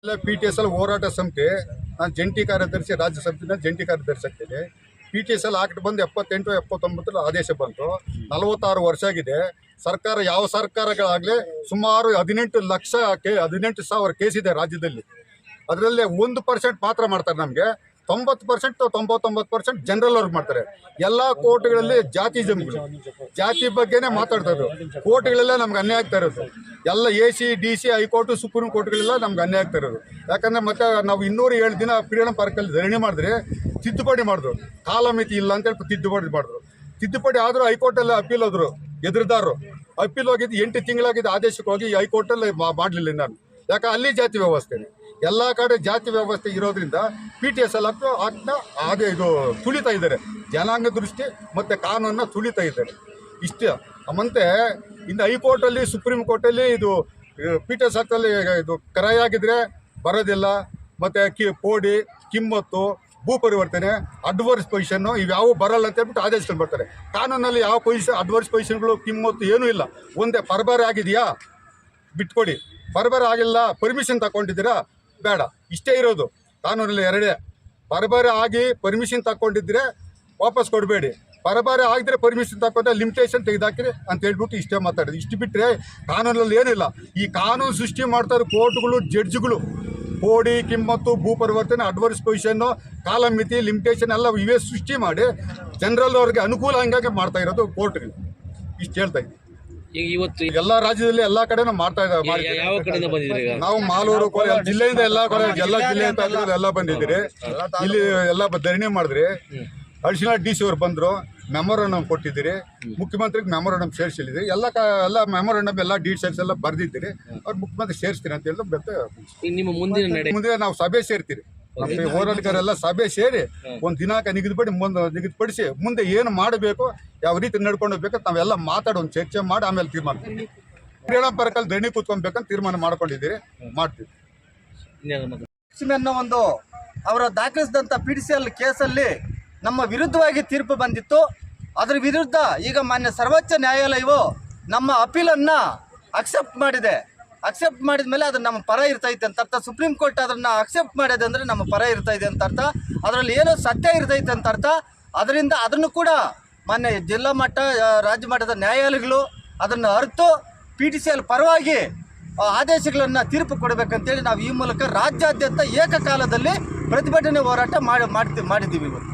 PTSL ಹೋರಾಟ ಸಮಿತಿ ನಾನು ಜಂಟಿ ಕಾರ್ಯದರ್ಶಿ, ರಾಜ್ಯ ಸಮಿತಿನ ಜಂಟಿ ಕಾರ್ಯದರ್ಶಿ ಆಗ್ತಿದೆ. PTSL ಆಕ್ಟ್ ಬಂದು 78 79 ಆದೇಶ ಬಂತು. 46 ವರ್ಷ ಆಗಿದೆ. ಸರ್ಕಾರ ಯಾವ ಸರ್ಕಾರಗಳಾಗಲಿ ಸುಮಾರು 18,00,000 ಕೇಸ್ ಇದೆ ರಾಜ್ಯದಲ್ಲಿ. ಅದರಲ್ಲಿ 1% ಮಾತ್ರ ಮಾಡ್ತಾರೆ. ನಮಗೆ 90% 99% ಜನರಲ್ ಅವ್ರಿಗೆ ಮಾಡ್ತಾರೆ. ಎಲ್ಲ ಕೋರ್ಟ್ಗಳಲ್ಲಿ ಜಾತಿ ಜಮೀನುಗಳು, ಜಾತಿ ಬಗ್ಗೆನೇ ಮಾತಾಡ್ತಾ ಇರೋದು. ಕೋರ್ಟ್ಗಳೆಲ್ಲ ನಮ್ಗೆ ಅನ್ಯಾಯ ಆಗ್ತಾ ಇರೋದು. ಎಲ್ಲ AC, DC, ಹೈಕೋರ್ಟು, ಸುಪ್ರೀಂ ಕೋರ್ಟ್ಗಳೆಲ್ಲ ನಮ್ಗೆ ಅನ್ಯಾಯ ಆಗ್ತಾ ಇರೋದು. ಯಾಕಂದರೆ ಮತ್ತೆ ನಾವು 207 ದಿನ ಫ್ರೀಡಮ್ ಪಾರ್ಕಲ್ಲಿ ಧರಣಿ ಮಾಡಿದ್ರೆ ತಿದ್ದುಪಡಿ ಮಾಡಿದ್ರು. ಕಾಲಮಿತಿ ಇಲ್ಲ ಅಂತೇಳಿ ತಿದ್ದುಪಡಿ ಮಾಡಿದ್ರು. ತಿದ್ದುಪಡಿ ಆದರೂ ಹೈಕೋರ್ಟಲ್ಲಿ ಅಪೀಲ್ ಹೋದ್ರು. ಎದುರುದಾರರು ಅಪೀಲ್ ಹೋಗಿದ್ದು 8 ತಿಂಗಳಾಗಿದ್ದು ಆದೇಶಕ್ಕೆ ಹೋಗಿ ಹೈಕೋರ್ಟಲ್ಲಿ ಮಾಡಲಿಲ್ಲ ನಾನು. ಯಾಕೆ ಅಲ್ಲಿ ಜಾತಿ ವ್ಯವಸ್ಥೆ, ಎಲ್ಲ ಕಡೆ ಜಾತಿ ವ್ಯವಸ್ಥೆ ಇರೋದ್ರಿಂದ PTSL ಆಕ್ಟ್ನ ಹಾಗೆ ಇದು ತುಳಿತಾ ಇದ್ದಾರೆ. ಜನಾಂಗ ದೃಷ್ಟಿ ಮತ್ತು ಕಾನೂನನ್ನ ತುಳಿತಾ ಇದ್ದಾರೆ. ಇಷ್ಟೇ. ಮತ್ತೆ ಇನ್ನು ಹೈಕೋರ್ಟಲ್ಲಿ, ಸುಪ್ರೀಂ ಕೋರ್ಟಲ್ಲಿ ಇದು PTSL ಆಕ್ಟಲ್ಲಿ ಇದು ಕರಾಯಾಗಿದ್ದರೆ ಬರೋದಿಲ್ಲ. ಮತ್ತು ಪೋಡಿ, ಕಿಮ್ಮತ್ತು, ಭೂ ಪರಿವರ್ತನೆ, ಅಡ್ವರ್ಸ್ ಪೊಸಿಷನ್ನು ಇವ್ಯಾವು ಬರಲ್ಲ ಅಂತ ಹೇಳ್ಬಿಟ್ಟು ಆದೇಶಗಳು ಬರ್ತಾರೆ. ಕಾನೂನಲ್ಲಿ ಯಾವ ಪೊಸಿಷನ್, ಅಡ್ವರ್ಸ್ ಪೊಸಿಷನ್ಗಳು, ಕಿಮ್ಮತ್ತು ಏನೂ ಇಲ್ಲ. ಒಂದೇ ಪರಬಾರೆ ಆಗಿದೆಯಾ ಬಿಟ್ಕೊಡಿ, ಪರಬಾರೆ ಆಗಿಲ್ಲ ಪರ್ಮಿಷನ್ ತಗೊಂಡಿದ್ದೀರಾ ಬೇಡ, ಇಷ್ಟೇ ಇರೋದು ಕಾನೂನಲ್ಲಿ. ಎರಡೇ, ಪರಬಾರೆ ಆಗಿ ಪರ್ಮಿಷನ್ ತಗೊಂಡಿದ್ರೆ ವಾಪಸ್ ಕೊಡಬೇಡಿ, ಪರಬಾರೆ ಆಗಿದ್ರೆ ಪರ್ಮಿಷನ್ ತಗೊಂಡ್ರೆ ಲಿಮಿಟೇಷನ್ ತೆಗೆದಾಕಿರಿ ಅಂತ ಹೇಳ್ಬಿಟ್ಟು ಇಷ್ಟೇ ಮಾತಾಡೋದು. ಇಷ್ಟು ಬಿಟ್ಟರೆ ಕಾನೂನಲ್ಲಿ ಏನಿಲ್ಲ. ಈ ಕಾನೂನು ಸೃಷ್ಟಿ ಮಾಡ್ತಾರೆ ಕೋರ್ಟ್ಗಳು, ಜಡ್ಜ್ಗಳು. ಕೋಡಿ, ಕಿಮ್ಮತ್ತು, ಭೂ ಪರಿವರ್ತನೆ, ಅಡ್ವರ್ಸ್ ಪೊಸಿಷನ್ನು, ಕಾಲಮಿತಿ, ಲಿಮಿಟೇಷನ್ ಎಲ್ಲ ಇವೇ ಸೃಷ್ಟಿ ಮಾಡಿ ಜನರಲ್ ಅವ್ರಿಗೆ ಅನುಕೂಲ ಹಂಗಾಗಿ ಮಾಡ್ತಾ ಇರೋದು ಕೋರ್ಟ್ಗಳು. ಇಷ್ಟು ಹೇಳ್ತಾ ಇದ್ದೀವಿ. ಇವತ್ತು ಎಲ್ಲ ರಾಜ್ಯದಲ್ಲಿ ಎಲ್ಲ ಕಡೆನೂ ಮಾಡ್ತಾ ಇದ್ದಾರೆ. ನಾವು ಮಾಲೂರು, ಕೋಲಾರ ಜಿಲ್ಲೆಯಿಂದ ಎಲ್ಲ ಜಿಲ್ಲೆಯಿಂದ ಎಲ್ಲ ಬಂದಿದ್ದೀರಿ. ಇಲ್ಲಿ ಎಲ್ಲ ಧರಣಿ ಮಾಡಿದ್ರಿ. ಅಡಿಷನಲ್ DC ಅವ್ರು ಬಂದರು, ಮೆಮೊರಂಡಮ್ ಕೊಟ್ಟಿದ್ದೀರಿ. ಮುಖ್ಯಮಂತ್ರಿಗೆ ಮೆಮೊರಂಡಮ್ ಸೇರಿಸಿದ್ದೀರಿ. ಎಲ್ಲ ಮೆಮೊರಂಡಮ್ ಎಲ್ಲ ಡೀಟೇಲ್ಸ್ ಎಲ್ಲ ಬರೆದಿದ್ದೀರಿ. ಅವ್ರು ಮುಖ್ಯಮಂತ್ರಿ ಸೇರಿಸ್ತೀನಿ ಅಂತ ಹೇಳಿದ್ರೆ ಮತ್ತೆ ನಿಮ್ಮ ಮುಂದೆ ನಾವು ಸಭೆ ಸೇರ್ತೀರಿ. ನಮ್ಮ ಹೋರಾಟಗಾರೆಲ್ಲ ಸಭೆ ಸೇರಿ ಒಂದು ದಿನಾಂಕ ನಿಗದಿಪಡಿಸಿ ಮುಂದೆ ಏನು ಮಾಡಬೇಕು, ಯಾವ ರೀತಿ ನಡ್ಕೊಂಡು ಹೋಗ್ಬೇಕು ನಾವೆಲ್ಲ ಮಾತಾಡಿ ಒಂದು ಚರ್ಚೆ ಮಾಡಿ ಆಮೇಲೆ ತೀರ್ಮಾನ ಫ್ರೀಡಮ್ ಪಾರ್ಕಲ್ಲಿ ಧರಣಿ ಕೂತ್ಕೊಬೇಕಂತ ತೀರ್ಮಾನ ಮಾಡ್ಕೊಂಡಿದ್ದೀರಿ, ಮಾಡ್ತೀವಿ. ಅನ್ನೋ ಒಂದು ಅವರ ದಾಖಲಿಸಿದಂಥ PTSL ಕೇಸಲ್ಲಿ ನಮ್ಮ ವಿರುದ್ಧವಾಗಿ ತೀರ್ಪು ಬಂದಿತ್ತು. ಅದರ ವಿರುದ್ಧ ಈಗ ಮಾನ್ಯ ಸರ್ವೋಚ್ಚ ನ್ಯಾಯಾಲಯವು ನಮ್ಮ ಅಪೀಲನ್ನು ಅಕ್ಸೆಪ್ಟ್ ಮಾಡಿದೆ. ಅಕ್ಸೆಪ್ಟ್ ಮಾಡಿದ ಮೇಲೆ ಅದು ನಮ್ಮ ಪರ ಇರ್ತೈತೆ ಅಂತ ಅರ್ಥ. ಸುಪ್ರೀಂ ಕೋರ್ಟ್ ಅದನ್ನು ಅಕ್ಸೆಪ್ಟ್ ಮಾಡಿದೆ ಅಂದರೆ ನಮ್ಮ ಪರ ಇರ್ತೈತೆ ಅಂತ ಅರ್ಥ. ಅದರಲ್ಲಿ ಏನೋ ಸತ್ಯ ಇರ್ತೈತೆ ಅಂತ ಅರ್ಥ. ಅದರಿಂದ ಅದನ್ನು ಕೂಡ ಮಾನ್ಯ ಜಿಲ್ಲಾ ಮಟ್ಟ, ರಾಜ್ಯ ಮಟ್ಟದ ನ್ಯಾಯಾಲಯಗಳು ಅದನ್ನು ಅರ್ತು PTSL ಪರವಾಗಿ ಆದೇಶಗಳನ್ನು ತೀರ್ಪು ಕೊಡಬೇಕಂತೇಳಿ ನಾವು ಈ ಮೂಲಕ ರಾಜ್ಯಾದ್ಯಂತ ಏಕಕಾಲದಲ್ಲಿ ಪ್ರತಿಭಟನೆ ಹೋರಾಟ ಮಾಡಿದ್ದೀವಿ ಇವತ್ತು.